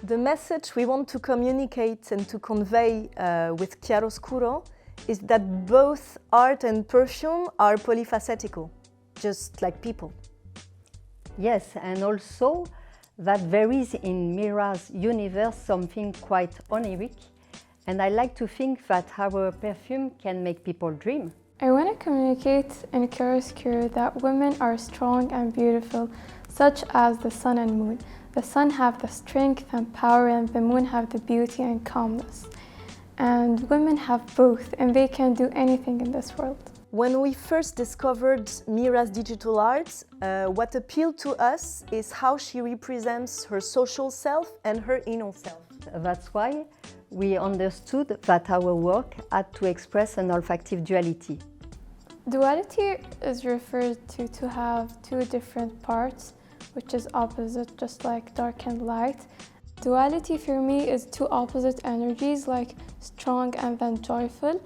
The message we want to communicate and to convey with Chiaroscuro is that both art and perfume are polyfacetical, just like people. Yes, and also that there is in Meera's universe something quite oniric, and I like to think that our perfume can make people dream. I want to communicate in Chiaroscuro that women are strong and beautiful, such as the sun and moon. The sun have the strength and power, and the moon have the beauty and calmness. And women have both, and they can do anything in this world. When we first discovered Meera's digital art, what appealed to us is how she represents her social self and her inner self. That's why we understood that our work had to express an olfactive duality. Duality is referred to have two different parts, which is opposite, just like dark and light. Duality for me is two opposite energies, like strong and then joyful.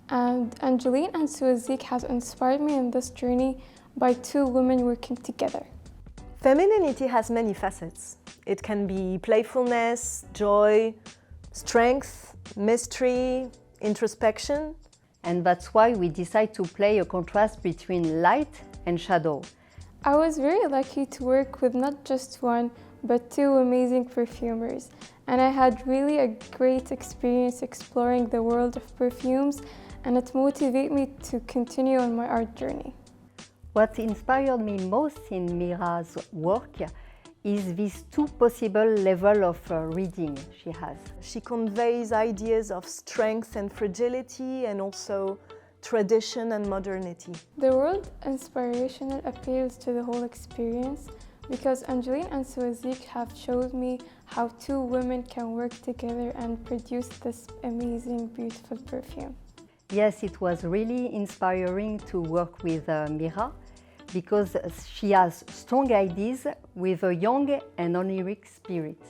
And Angéline and Soizic has inspired me in this journey by two women working together. Femininity has many facets. It can be playfulness, joy, strength, mystery, introspection. And that's why we decided to play a contrast between light and shadow. I was very lucky to work with not just one, but two amazing perfumers. And I had really a great experience exploring the world of perfumes, and it motivated me to continue on my art journey. What inspired me most in Meera's work is these two possible levels of reading she has. She conveys ideas of strength and fragility, and also tradition and modernity. The word inspirational appeals to the whole experience because Angéline and Soizic have showed me how two women can work together and produce this amazing, beautiful perfume. Yes, it was really inspiring to work with Meera because she has strong ideas with a young and oniric spirit.